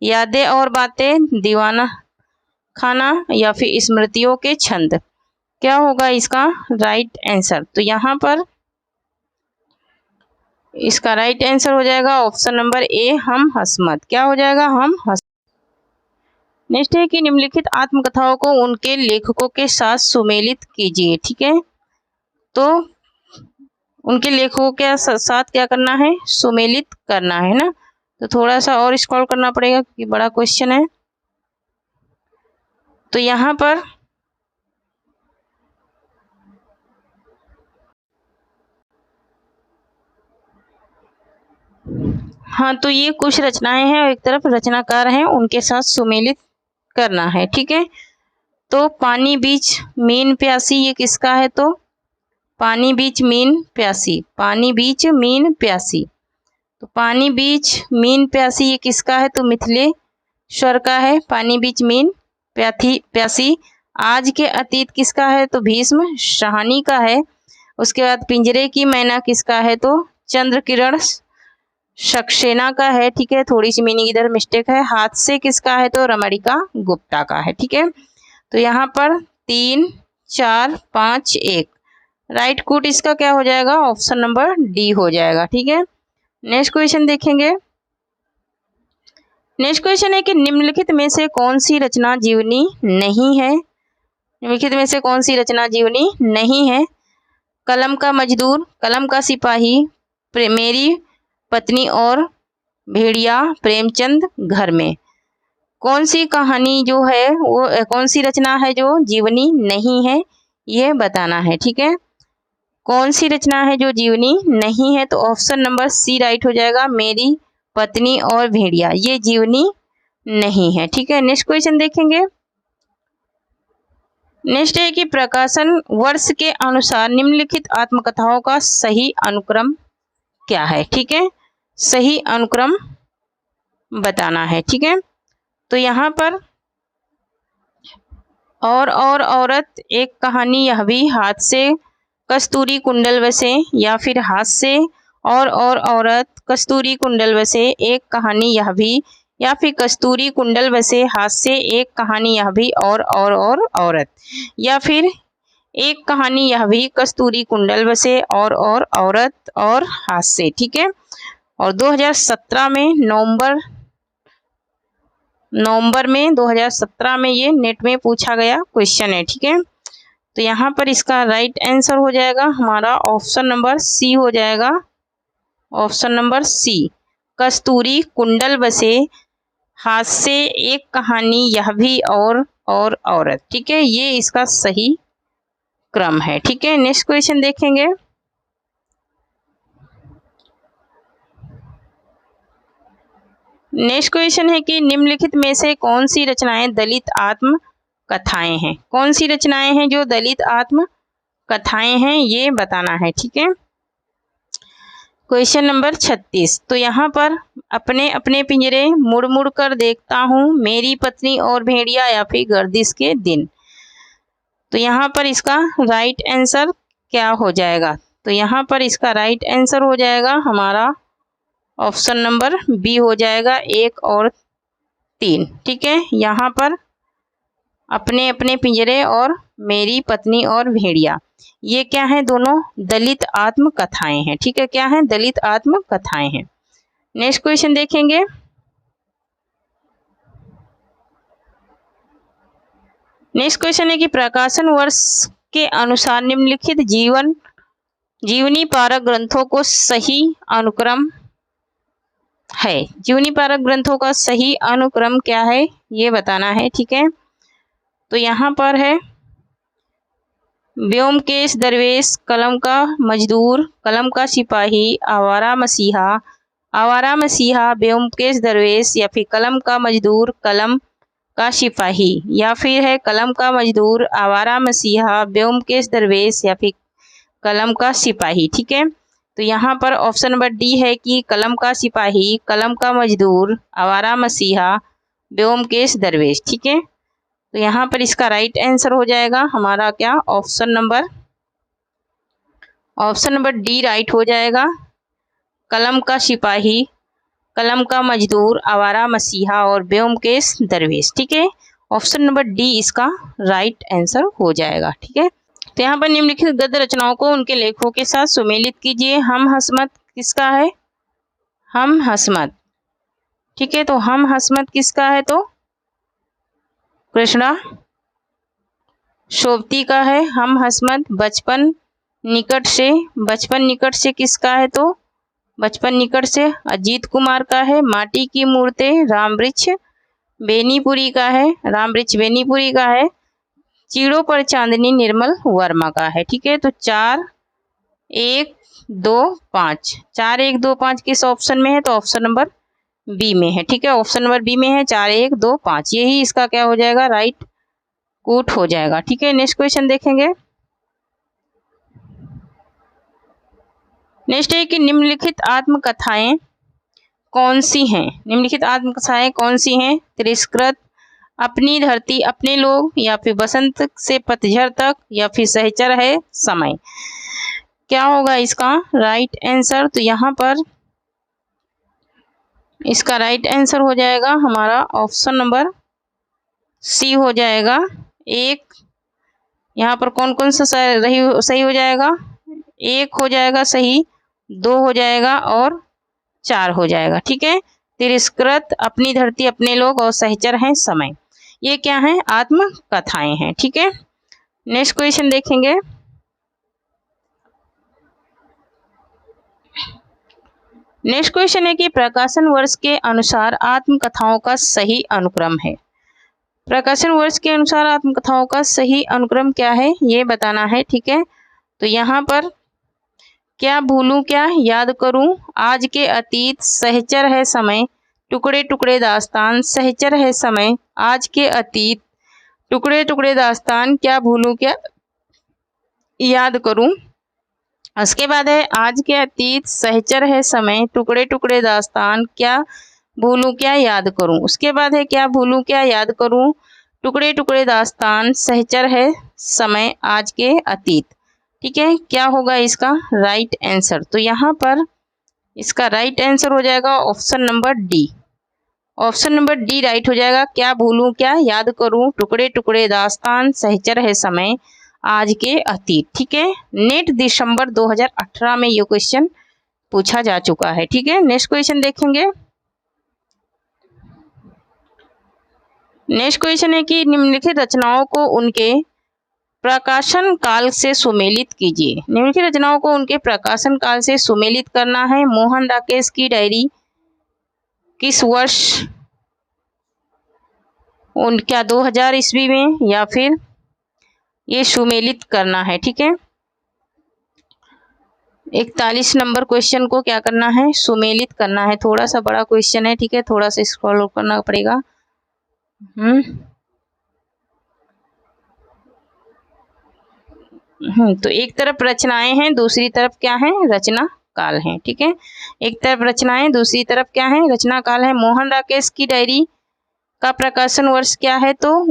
यादें और बातें, दीवाना खाना या फिर स्मृतियों के छंद। क्या होगा इसका राइट आंसर? तो यहाँ पर इसका राइट आंसर हो जाएगा ऑप्शन नंबर ए, हम हस्मत। क्या हो जाएगा? हम हस्मत। नेक्स्ट है कि निम्नलिखित आत्मकथाओं को उनके लेखकों के साथ सुमेलित कीजिए। ठीक है, तो उनके लेखकों के साथ क्या करना है? सुमेलित करना है ना। तो थोड़ा सा और स्क्रॉल करना पड़ेगा क्योंकि बड़ा क्वेश्चन है। तो यहाँ पर हाँ, तो ये कुछ रचनाएं हैं और एक तरफ रचनाकार हैं, उनके साथ सुमेलित करना है। ठीक है, तो पानी बीच मीन प्यासी ये किसका है? तो पानी बीच मीन प्यासी, पानी बीच मीन प्यासी। तो पानी बीच मीन प्यासी ये किसका है? तो मिथिलेश्वर का है, पानी बीच मीन प्यासी। आज के अतीत किसका है? तो भीष्म शाहनी का है। उसके बाद पिंजरे की मैना किसका है? तो चंद्र किरण सक्सेना का है। ठीक है, थोड़ी सी मीनिंग इधर मिस्टेक है। हाथ से किसका है? तो रमणिका गुप्ता का है। ठीक है, तो यहाँ पर 3, 4, 5, 1 राइट कूट इसका क्या हो जाएगा? ऑप्शन नंबर डी हो जाएगा। ठीक है, नेक्स्ट क्वेश्चन देखेंगे। नेक्स्ट क्वेश्चन है कि निम्नलिखित में से कौन सी रचना जीवनी नहीं है? निम्नलिखित में से कौन सी रचना जीवनी नहीं है? कलम का मजदूर, कलम का सिपाही, मेरी पत्नी और भेड़िया, प्रेमचंद घर में। कौन सी कहानी जो है वो, कौन सी रचना है जो जीवनी नहीं है, ये बताना है। ठीक है, कौन सी रचना है जो जीवनी नहीं है? तो ऑप्शन नंबर सी राइट हो जाएगा, मेरी पत्नी और भेड़िया, ये जीवनी नहीं है। ठीक है, नेक्स्ट क्वेश्चन देखेंगे। नेक्स्ट है कि प्रकाशन वर्ष के अनुसार निम्नलिखित आत्मकथाओं का सही अनुक्रम क्या है? ठीक है, सही अनुक्रम बताना है। ठीक है, तो यहाँ पर और औरत एक कहानी, यह भी हाथ से कस्तूरी कुंडल बसे, या फिर हाथ से और औरत कस्तूरी कुंडल बसे एक कहानी, यह भी, या फिर कस्तूरी कुंडल बसे हाथ से एक कहानी, यह भी और औरत, या फिर एक कहानी, यह भी कस्तूरी कुंडल बसे और औरत और हाथ से। ठीक है, और 2017 में नवंबर में 2017 में ये नेट में पूछा गया क्वेश्चन है। ठीक है, तो यहाँ पर इसका राइट आंसर हो जाएगा हमारा ऑप्शन नंबर सी हो जाएगा, ऑप्शन नंबर सी, कस्तूरी कुंडल बसे हाथ से एक कहानी, यह भी और औरत। ठीक है, ये इसका सही क्रम है। ठीक है, नेक्स्ट क्वेश्चन देखेंगे। नेक्स्ट क्वेश्चन है कि निम्नलिखित में से कौन सी रचनाएं दलित आत्म कथाएं हैं? कौन सी रचनाएं हैं जो दलित आत्म कथाएं हैं, ये बताना है। ठीक है, क्वेश्चन नंबर 36। तो यहाँ पर अपने अपने पिंजरे मुड़ मुड़ कर देखता हूँ, मेरी पत्नी और भेड़िया, या फिर गर्दिश के दिन। तो यहाँ पर इसका राइट आंसर क्या हो जाएगा? तो यहाँ पर इसका राइट आंसर हो जाएगा हमारा ऑप्शन नंबर बी हो जाएगा, 1 और 3। ठीक है, यहाँ पर अपने अपने पिंजरे और मेरी पत्नी और भेड़िया, ये क्या है? दोनों दलित आत्म कथाएं हैं। ठीक है, क्या है? दलित आत्म कथाएं हैं। नेक्स्ट क्वेश्चन देखेंगे। नेक्स्ट क्वेश्चन है कि प्रकाशन वर्ष के अनुसार निम्नलिखित जीवनी पारक ग्रंथों को सही अनुक्रम है। जीवनी पारक ग्रंथों का सही अनुक्रम क्या है, ये बताना है। ठीक है, तो यहाँ पर है व्योमकेश दरवेश, कलम का मजदूर, कलम का सिपाही, आवारा मसीहा, व्योमकेश दरवेश, या फिर कलम का मजदूर, कलम का सिपाही, या फिर है कलम का मजदूर, आवारा मसीहा, व्योमकेश दरवेश, या फिर कलम का सिपाही। ठीक है, तो यहाँ पर ऑप्शन नंबर डी है कि कलम का सिपाही, कलम का मजदूर, आवारा मसीहा, व्योमकेश दरवेश। ठीक है, तो यहाँ पर इसका राइट आंसर हो जाएगा हमारा क्या? ऑप्शन नंबर डी राइट हो जाएगा, कलम का सिपाही, कलम का मजदूर, आवारा मसीहा और व्योमकेश दरवेश। ठीक है, ऑप्शन नंबर डी इसका राइट आंसर हो जाएगा। ठीक है, तो यहाँ पर निम्नलिखित गद्य रचनाओं को उनके लेखकों के साथ सुमेलित कीजिए। हम हसमत किसका है? हम हसमत। ठीक है, तो हम हसमत किसका है? तो कृष्णा सोबती का है हम हसमत। बचपन निकट से किसका है? तो बचपन निकट से अजीत कुमार का है। माटी की मूर्तें रामवृक्ष बेनीपुरी का है, रामवृक्ष बेनीपुरी का है। चीड़ों पर चांदनी निर्मल वर्मा का है। ठीक है, तो 4 1 2 5 4 1 2 5 किस ऑप्शन में है? तो ऑप्शन नंबर बी में है। ठीक है, ऑप्शन नंबर बी में है 4 1 2 5, यही इसका क्या हो जाएगा? राइट कूट हो जाएगा। ठीक है, नेक्स्ट क्वेश्चन देखेंगे। नेक्स्ट है कि निम्नलिखित आत्मकथाएं कौन सी हैं? निम्नलिखित आत्मकथाएं कौन सी हैं? तिरस्कृत, अपनी धरती अपने लोग, या फिर बसंत से पतझड़ तक, या फिर सहचर है समय। क्या होगा इसका राइट आंसर? तो यहाँ पर इसका राइट आंसर हो जाएगा हमारा ऑप्शन नंबर सी हो जाएगा। एक यहाँ पर कौन कौन सा सही हो जाएगा? 1 हो जाएगा सही, 2 हो जाएगा और 4 हो जाएगा। ठीक है, तिरस्कृत, अपनी धरती अपने लोग और सहचर हैं समय, ये क्या है? आत्मकथाएं हैं। ठीक है, नेक्स्ट क्वेश्चन देखेंगे। नेक्स्ट क्वेश्चन है कि प्रकाशन वर्ष के अनुसार आत्मकथाओं का सही अनुक्रम है। प्रकाशन वर्ष के अनुसार आत्मकथाओं का सही अनुक्रम क्या है ये बताना है। ठीक है, तो यहाँ पर क्या भूलूं क्या याद करूं, आज के अतीत, सहचर है समय, टुकड़े टुकड़े दास्तान, सहचर है समय, आज के अतीत, टुकड़े टुकड़े दास्तान, क्या भूलूं क्या याद करूं। उसके बाद है आज के अतीत, सहचर है समय, टुकड़े टुकड़े दास्तान, क्या भूलूं क्या याद करूं। उसके बाद है क्या भूलूं क्या याद करूं, टुकड़े टुकड़े दास्तान, सहचर है समय, आज के अतीत। ठीक है, क्या होगा इसका राइट आंसर? तो यहाँ पर इसका राइट आंसर हो जाएगा option number D. Option number D right हो जाएगा। क्या भूलूं क्या याद करूं, टुकड़े टुकड़े दास्तान, सहचर है समय, आज के अतीत। ठीक है, नेट दिसंबर 2018 में ये क्वेश्चन पूछा जा चुका है। ठीक है, नेक्स्ट क्वेश्चन देखेंगे। नेक्स्ट क्वेश्चन है कि निम्नलिखित रचनाओं को उनके प्रकाशन काल से सुमेलित कीजिए। निम्नलिखित रचनाओं को उनके प्रकाशन काल से सुमेलित करना है। मोहन राकेश की डायरी किस वर्ष, क्या 2000 ईस्वी में, या फिर ये सुमेलित करना है। ठीक है, 41 नंबर क्वेश्चन को क्या करना है? सुमेलित करना है। थोड़ा सा बड़ा क्वेश्चन है। ठीक है, थोड़ा सा स्क्रॉल करना पड़ेगा। तो एक तरफ रचनाएं हैं, दूसरी तरफ क्या है? रचना काल है। ठीक है, एक तरफ रचनाएं, दूसरी तरफ क्या है? रचना काल है। मोहन राकेश की डायरी का प्रकाशन वर्ष क्या है? तो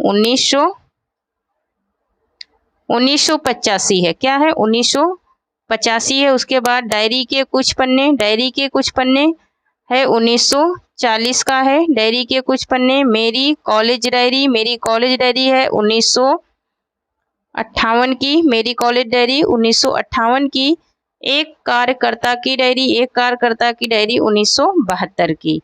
1985 है। क्या है? 1985 है। उसके बाद डायरी के कुछ पन्ने है 1940 का है। डायरी के कुछ पन्ने मेरी कॉलेज डायरी है 1958 की। मेरी कॉलेज डायरी 1958 की। एक कार्यकर्ता की डायरी 1972 की।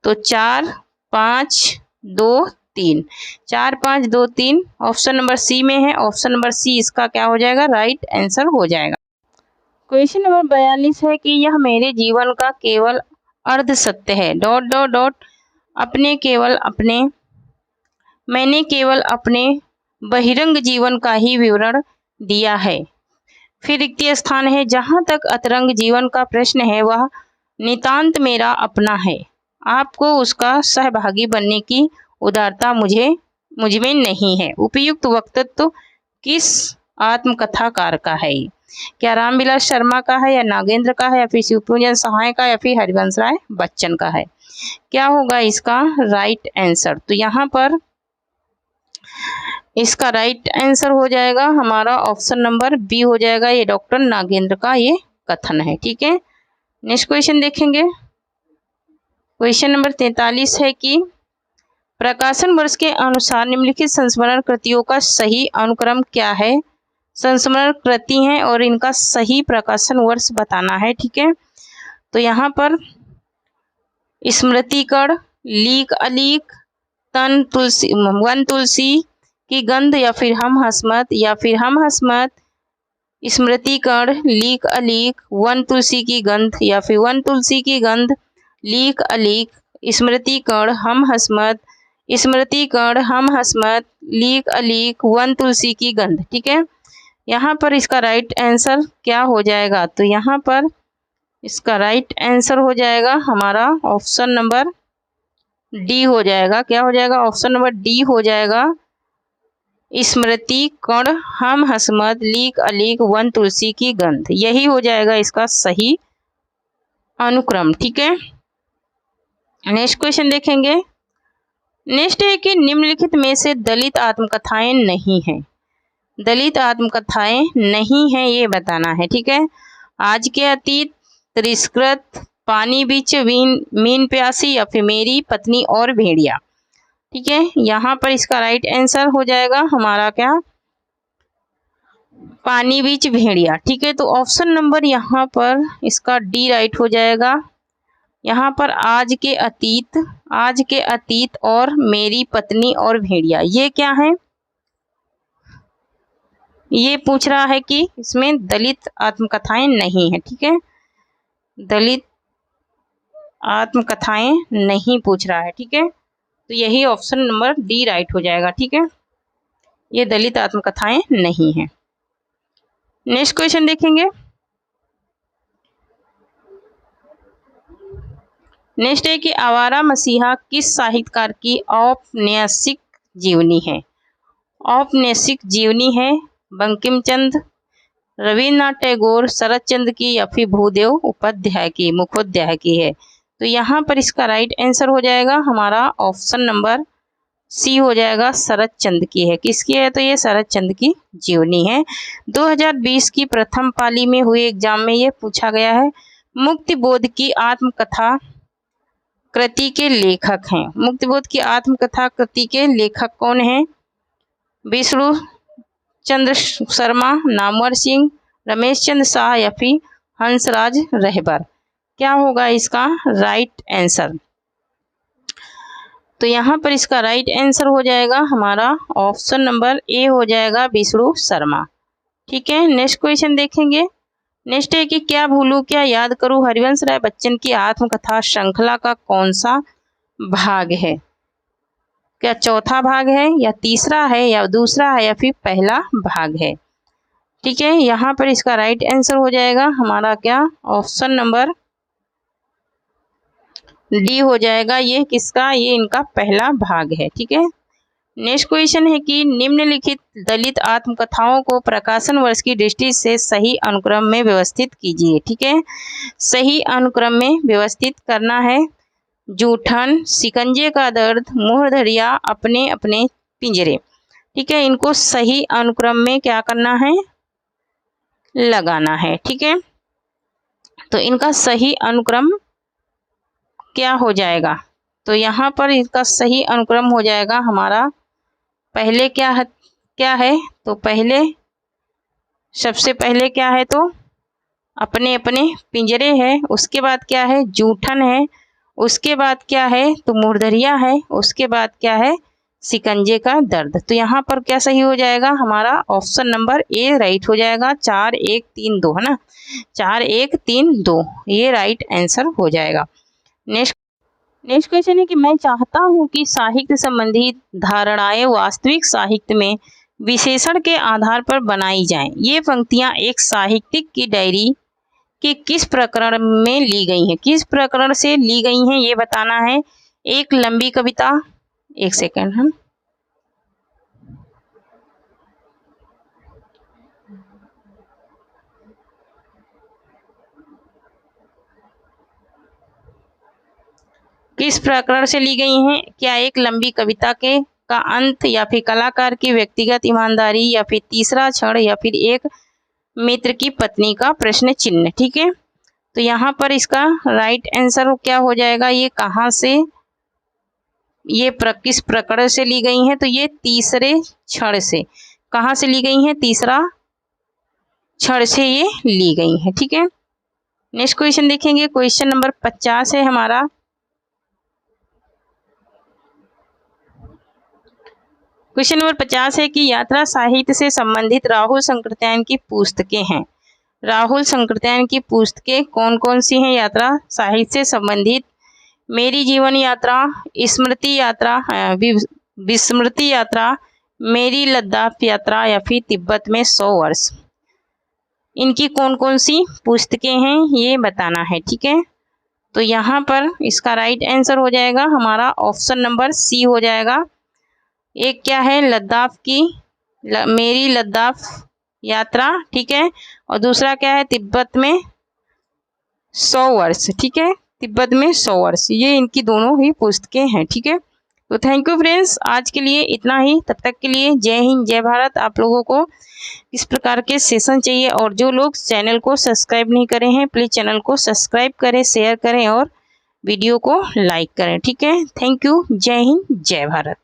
तो 4 5 2 3 4 5 2 3 ऑप्शन नंबर सी में है। ऑप्शन नंबर सी इसका क्या हो जाएगा? राइट आंसर हो जाएगा। क्वेश्चन नंबर 42 है कि यह मेरे जीवन का केवल अर्ध सत्य है मैंने केवल अपने बहिरंग जीवन का ही विवरण दिया है। फिर रिक्ति स्थान है। जहाँ तक अतरंग जीवन का प्रश्न है वह नितांत मेरा अपना है। आपको उसका सहभागी बनने की उदारता मुझ में नहीं है। उपयुक्त वक्तत्व किस आत्मकथाकार का है? क्या रामविलास शर्मा का है, या नागेंद्र का है, या फिर शिवपूजन सहाय का, या फिर हरिवंश राय बच्चन का है? क्या होगा इसका राइट आंसर? तो यहाँ पर इसका राइट आंसर हो जाएगा हमारा ऑप्शन नंबर बी हो जाएगा। ये डॉक्टर नागेंद्र का ये कथन है। ठीक है, नेक्स्ट क्वेश्चन देखेंगे। क्वेश्चन नंबर 43 है कि प्रकाशन वर्ष के अनुसार निम्नलिखित संस्मरण कृतियों का सही अनुक्रम क्या है। संस्मरण कृति हैं और इनका सही प्रकाशन वर्ष बताना है। ठीक है, तो यहाँ पर स्मृतिकण, लीक अलीक, तन तुलसी, वन तुलसी की गंध या फिर हम हसमत, या फिर हम हसमत, स्मृतिकण, लीक अलीक, वन तुलसी की गंध या फिर वन तुलसी की गंध, लीक अलीक, स्मृतिकण, हम हसमत, स्मृतिकण, हम हसमत, लीक अलीक, वन तुलसी की गंध। ठीक है, यहाँ पर इसका राइट आंसर क्या हो जाएगा, तो यहाँ पर इसका राइट आंसर हो जाएगा हमारा ऑप्शन नंबर डी हो जाएगा। क्या हो जाएगा, ऑप्शन नंबर डी हो जाएगा, स्मृति कण, हम हसमत, लीक अलीक, वन तुलसी की गंध, यही हो जाएगा इसका सही अनुक्रम। ठीक है, नेक्स्ट क्वेश्चन देखेंगे। नेक्स्ट है कि निम्नलिखित में से दलित आत्मकथाएं नहीं हैं। दलित आत्मकथाएं नहीं हैं ये बताना है। ठीक है, आज के अतीत, तिरस्कृत, पानी बीच मीन प्यासी, या फिर मेरी पत्नी और भेड़िया। ठीक है, यहाँ पर इसका राइट आंसर हो जाएगा हमारा क्या, पानी बीच भेड़िया। ठीक है, तो ऑप्शन नंबर यहाँ पर इसका डी राइट हो जाएगा। यहाँ पर आज के अतीत और मेरी पत्नी और भेड़िया, ये क्या है, ये पूछ रहा है कि इसमें दलित आत्मकथाएं नहीं है। ठीक है, दलित आत्मकथाएं नहीं पूछ रहा है। ठीक है, तो यही ऑप्शन नंबर डी राइट हो जाएगा। ठीक है, ये दलित आत्मकथाएं नहीं है। नेक्स्ट क्वेश्चन देखेंगे। नेक्स्ट है कि आवारा मसीहा किस साहित्यकार की औपन्यासिक जीवनी है। औपन्यासिक जीवनी है बंकिम चंद्र, रविन्द्रनाथ टैगोर, शरत चंद्र की, या फिर भूदेव उपाध्याय की, मुखोपाध्याय की है। तो यहाँ पर इसका राइट आंसर हो जाएगा हमारा ऑप्शन नंबर सी हो जाएगा, शरत चंद्र की है। किसकी है, तो ये शरत चंद्र की जीवनी है। 2020 की प्रथम पाली में हुए एग्जाम में ये पूछा गया है। मुक्तिबोध की आत्मकथा कृति के लेखक हैं। मुक्तिबोध की आत्मकथा कृति के लेखक कौन हैं, विष्णु चंद्र शर्मा, नामवर सिंह, रमेश चंद्र शाह, या फिर हंसराज रहबर। क्या होगा इसका राइट आंसर, तो यहाँ पर इसका राइट आंसर हो जाएगा हमारा ऑप्शन नंबर ए हो जाएगा, विष्णु शर्मा। ठीक है, नेक्स्ट क्वेश्चन देखेंगे। नेक्स्ट है कि क्या भूलूं क्या याद करूं हरिवंश राय बच्चन की आत्मकथा श्रृंखला का कौन सा भाग है। क्या चौथा भाग है, या तीसरा है, या दूसरा है, या फिर पहला भाग है। ठीक है, यहाँ पर इसका राइट आंसर हो जाएगा हमारा क्या, ऑप्शन नंबर डी हो जाएगा। ये किसका, ये इनका पहला भाग है। ठीक है, नेक्स्ट क्वेश्चन है कि निम्नलिखित दलित आत्मकथाओं को प्रकाशन वर्ष की दृष्टि से सही अनुक्रम में व्यवस्थित कीजिए। ठीक है, सही अनुक्रम में व्यवस्थित करना है। जूठन, शिकंजे का दर्द, मुहरधरिया, अपने अपने पिंजरे। ठीक है, इनको सही अनुक्रम में क्या करना है, लगाना है। ठीक है, तो इनका सही अनुक्रम क्या हो जाएगा, तो यहाँ पर इसका सही अनुक्रम हो जाएगा हमारा, पहले क्या है, तो पहले सबसे पहले क्या है, तो अपने अपने पिंजरे है। उसके बाद क्या है, जूठन है। उसके बाद क्या है, तो मुहरधरिया है। उसके बाद क्या है, शिकंजे का दर्द। तो यहाँ पर क्या सही हो जाएगा हमारा, ऑप्शन नंबर ए राइट हो जाएगा। 4 1 3 2 है ना, 4 1 3 2 ये राइट आंसर हो जाएगा। नेक्स्ट क्वेश्चन है कि मैं चाहता हूं कि साहित्य संबंधी धारणाएं वास्तविक साहित्य में विशेषण के आधार पर बनाई जाएं। ये पंक्तियां एक साहित्यिक की डायरी के किस प्रकरण में ली गई हैं, किस प्रकरण से ली गई हैं ये बताना है। एक लंबी कविता, एक सेकंड हम किस प्रकरण से ली गई हैं, क्या एक लंबी कविता के का अंत, या फिर कलाकार की व्यक्तिगत ईमानदारी, या फिर तीसरा क्षण, या फिर एक मित्र की पत्नी का प्रश्न चिन्ह। ठीक है, तो यहाँ पर इसका राइट आंसर क्या हो जाएगा, ये कहाँ से, ये किस प्रकरण से ली गई हैं, तो ये तीसरे क्षण से, कहाँ से ली गई हैं, तीसरा क्षण से ये ली गई हैं। ठीक है, नेक्स्ट क्वेश्चन देखेंगे। क्वेश्चन नंबर 50 है हमारा। क्वेश्चन नंबर 50 है कि यात्रा साहित्य से संबंधित राहुल संकृत्यायन की पुस्तकें हैं। राहुल संकृत्यायन की पुस्तकें कौन कौन सी हैं यात्रा साहित्य से संबंधित? मेरी जीवन यात्रा, स्मृति यात्रा, विस्मृति यात्रा, मेरी लद्दाख यात्रा या फिर तिब्बत में 100 वर्ष। इनकी कौन कौन सी पुस्तकें हैं ये बताना है। ठीक है, तो यहाँ पर इसका राइट आंसर हो जाएगा हमारा ऑप्शन नंबर सी हो जाएगा। एक क्या है, लद्दाख की मेरी लद्दाख यात्रा, ठीक है, और दूसरा क्या है, तिब्बत में 100 वर्ष। ठीक है, तिब्बत में 100 वर्ष, ये इनकी दोनों ही पुस्तकें हैं। ठीक है, तो थैंक यू फ्रेंड्स, आज के लिए इतना ही। तब तक के लिए जय हिंद जय भारत। आप लोगों को इस प्रकार के सेशन चाहिए और जो लोग चैनल को सब्सक्राइब नहीं करे हैं प्लीज़ चैनल को सब्सक्राइब करें, शेयर करें और वीडियो को लाइक करें। ठीक है, थैंक यू, जय हिंद जय भारत।